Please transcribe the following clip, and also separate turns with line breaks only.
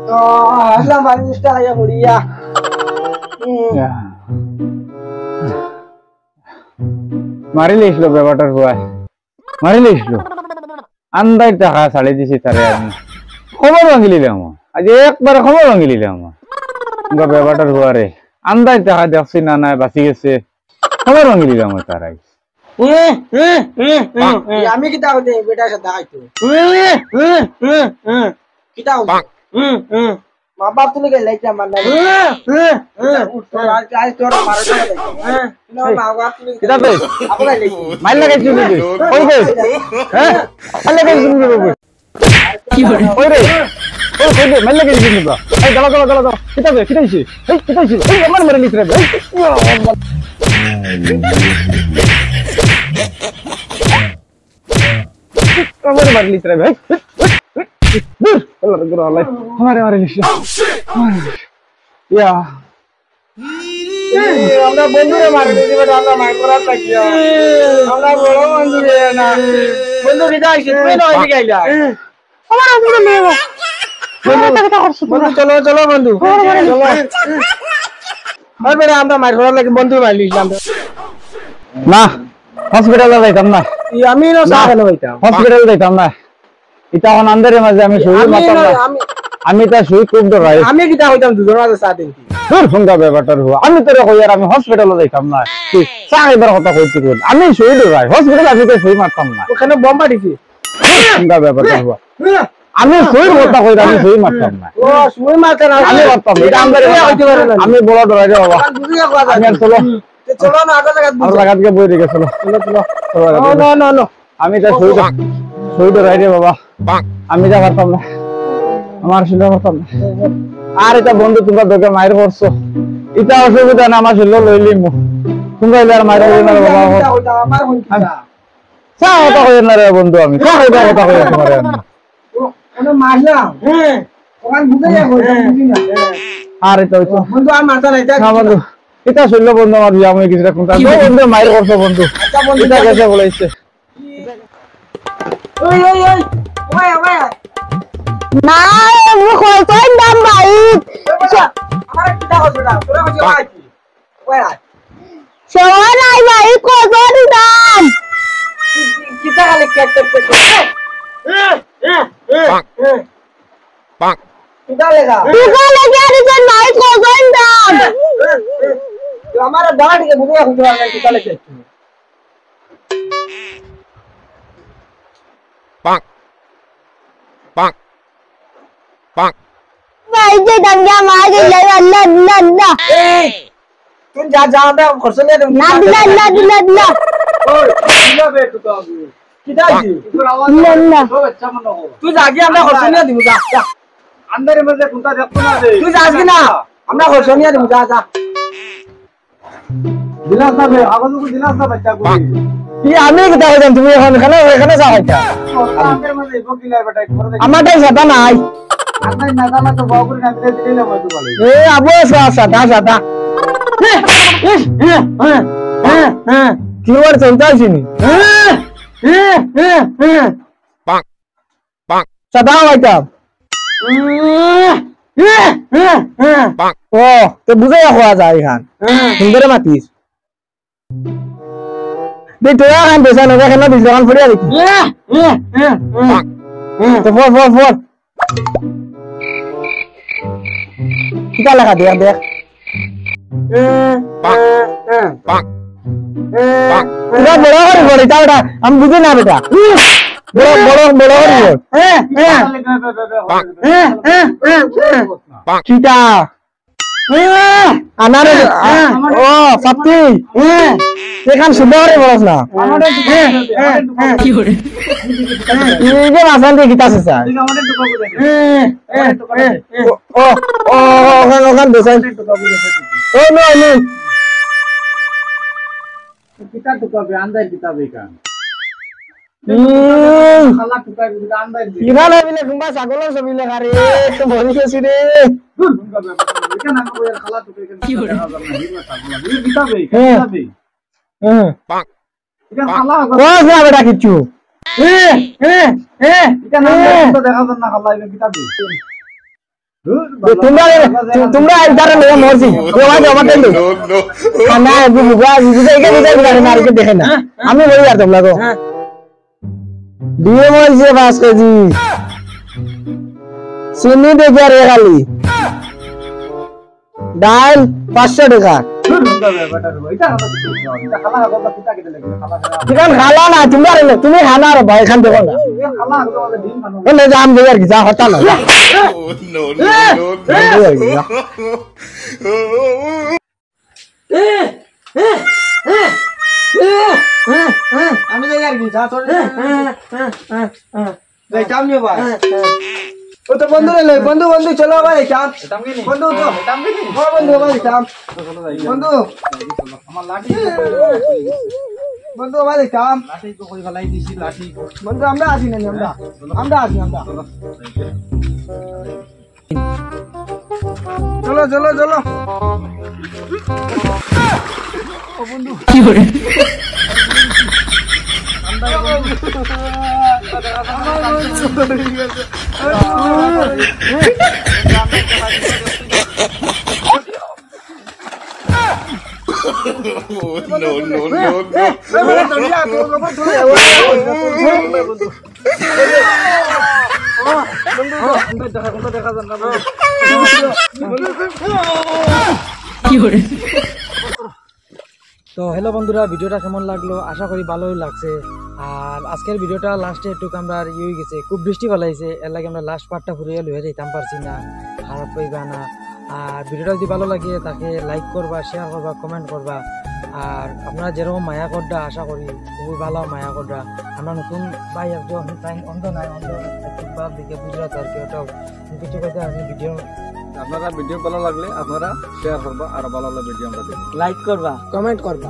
আসলাম মানুষটা আইয়া পড়িয়া
মারিলেছিল ব্যাপারটার হুয়া মারিলেছিল আন্দার টাকা ছাড়ে দিছি তারে আমি খবর ভাঙিলিলাম আজ একবারে খবর ভাঙিলিলাম ব্যাপারটার হুয়ারে আন্দার টাকা দেখছি না নাই বাঁচি গেছে খবর ভাঙিলিলাম তারাই
আমি কিতা হইতে বেটার সাথে আইতো কিতা হইতো মা বাপ তুমি গেলে কি আমার নাই আজ তোর মারো না মা বাপ তুমি
কিতা বে
আপনা লেখি
মাইল লাগাইছিস তুই ওই বে হ্যাঁ মাইল লাগাইছিস তুই বে কি করে ওই রে ওই কই বে মাইল লাগাইছিস তুই বা এই দাও কিতা বে কিতা হইছে এই কিতা হইছে এই আমার মারে লিখরে বে আমার মারে লিখরে বে Allah guru Allah हमारे लिस्ट या
আমরা বন্ধুরে মারবে দিবে আমরা মার করার লাগিয়া আমরা বড় বন্ধু রে না বন্ধু কিতা আইছে তুই না হইতে গাইলা আমার বন্ধু নেব বন্ধু চলো চলো বন্ধু চলো আর বেটা আমরা মার করার লাগি বন্ধু মারলিছিলাম
না হসপিটালে যাইতাম না
আমি না সাহেব হইতাম
হসপিটালে যাইতাম না এটা এখন আন্দারের মাঝে আমি শুই মারতাম না আমি তা শুই খুব ডরাই
আমি কিটা হইতাম দুজন মাঝে সাথ দিন
দূর ফোনটা ব্যাপারটার হুয়া আমি তোরে কই আর আমি হসপিটালে যাইতাম না তুই সাহেবের কথা কইতে কই আমি শুই ডরাই হসপিটালে আমি তো শুই মারতাম না
ওখানে বোমা দিছি
ফোনটা ব্যাপারটার হুয়া আমি শুই কথা কই আমি শুই মারতাম না
ও শুই মারতে না
আমি মারতাম এটা আন্দারে হইতে পারে না আমি বড় ডরাই রে বাবা আমি আর চলো
চলো না আগে জায়গা
আর লাগাতকে বই রেখে চলো
নো নো নো
আমি তা শুই ডরাই রে বাবা আমি যা পারতাম না আমার শুনে পারতাম না আর এটা বন্ধু তোমরা তোকে মায়ের করছো এটা অসুবিধা না আমার শুনলো লইলি মু তোমরা আর মায়ের না বাবা
আমার হইতা
চা কথা কই না রে বন্ধু আমি চা কথা কই তোমারে আমি
ওনা মারলাম ওখান বুঝে যাবো বুঝি না
আর এটা হইতো
বন্ধু আর মারতা নাই
না বন্ধু এটা শুনলো বন্ধু আমার বিয়া মই কিছু কোনটা বন্ধু মায়ের করছো বন্ধু
আচ্ছা বন্ধু
এটা কাছে বলাইছে
ওই ওই ওই ওই ওই
না আমি কইতাম দাম ভাই
আমার কিটা হচ্ছে না তোরা হচ্ছে ভাই ওই আয়
সবাই নাই ভাই কত দাম
কিটা খালি কেক কেক কিটা লেগা
তুই লাগে আর যে নাই কত দাম
আমার দাঁড়িয়ে বুঝে হচ্ছে না কিটা লেগে
ভাই যে দাম যা মাগে লে আল্লাহ আল্লাহ আল্লাহ
তুই যা যা আমরা খরচ নিয়ে দেব
না দিলা আল্লাহ দিলা আল্লাহ
ওই কিটা বে তো আমি কিটা জি
আল্লাহ
তুই যা আগে আমরা খরচ নিয়ে দিব যা যা
আন্দারের মধ্যে কোনটা দেখতো না রে
তুই যাস কি না আমরা খরচ নিয়ে দিব যা যা
দিলাস না বে আবার তো দিলাস না বাচ্চা কই
কি আমি কিটা হইতাম তুমি এখন এখানে যা হইতা
আন্দারের মধ্যে বকিলার বেটা করে দেখ
আমারটাই সাদা নাই
আন্দার না জানা তো বাবুর না দিলে দিলে মই তো বলে
এ আবু সাদা সাদা কি ওর চলতাছি নি সাদা হইতা ও তো বুঝে হওয়া যায় এখান সুন্দরে মাতিস দেখ তোরা এখন বেসা নগা কেন বিশ দোকান ফুরিয়া দেখি তো ফোর কিটা লেখা দেখ দেখ এটা বড় করে বড় এটা ওটা আমি বুঝি না বেটা বড় বড় বড় করে কিটা আনার ও সত্যি এখান সুন্দর বলছ না কি করে এই যে মাসান দিয়ে কিটা আছে স্যার ও ও ওখান দেখাই ও নো নো
কিতা টুকাবে আন্দার কিতাবে কান খালা টুকাবে আন্দার দি
ইরালে বিলে কুম্বা ছাগলের ছবি লেখা রে তো ভরি গেছি রে
এটা না কই খালা টুকাবে কি করে কিতাবে এটা খালা
কোস না বেটা কিচ্ছু
এটা না দেখা যান না খালা কিতাবে
তোমরা একবারে লোক মরছি তোমার জমা দেন না বুঝা বুঝা একে বুঝা করে না আর কি দেখে না আমি বলি আর তোমরা গো ডিএম হইছে 5 কেজি চিনি দেখে রে খালি ডাল 500 টাকা চিকেন খালা না তুমি খানা আর ভাই খান দেখো না এনে জাম দেয়ার কি যা হতা না আমি দেয়ার কি যা তোর যাইতাম নি ভাই ও তো বন্ধু রে বন্ধু বন্ধু চলো ভাই যাইতাম বন্ধু তো ও বন্ধু ভাই যাইতাম বন্ধু আমার লাঠি বন্ধু ভাই যাইতাম লাঠি তো কই ফলাই দিছি লাঠি বন্ধু আমরা আসি না আমরা আসি চলো চলো চলো ও বন্ধু কি করে তো হ্যালো বন্ধুরা ভিডিওটা কেমন লাগলো আশা করি ভালোই লাগছে আর আজকের ভিডিওটা লাস্টে একটু আমরা হয়ে গেছে খুব বৃষ্টি ফলাইছে এর লাগে আমরা লাস্ট পার্টটা ঘুরিয়ে লইয়া যাইতাম পারছি না খারাপ পাইবা না আর ভিডিওটা যদি ভালো লাগে তাকে লাইক করবা শেয়ার করবা কমেন্ট করবা আর আপনারা যেরকম মায়া করডা আশা করি খুবই ভালো মায়া করডা আমরা নতুন ভাই একজন অন্ধ নাই অন্ধ বাপ দিকে বুঝলাম আর কি ওটাও কিছু কথা আছে ভিডিও
আপনারা ভিডিও ভালো লাগলে আপনারা শেয়ার করবা আর ভালো লাগলে ভিডিও আমরা দেখব
লাইক করবা কমেন্ট করবা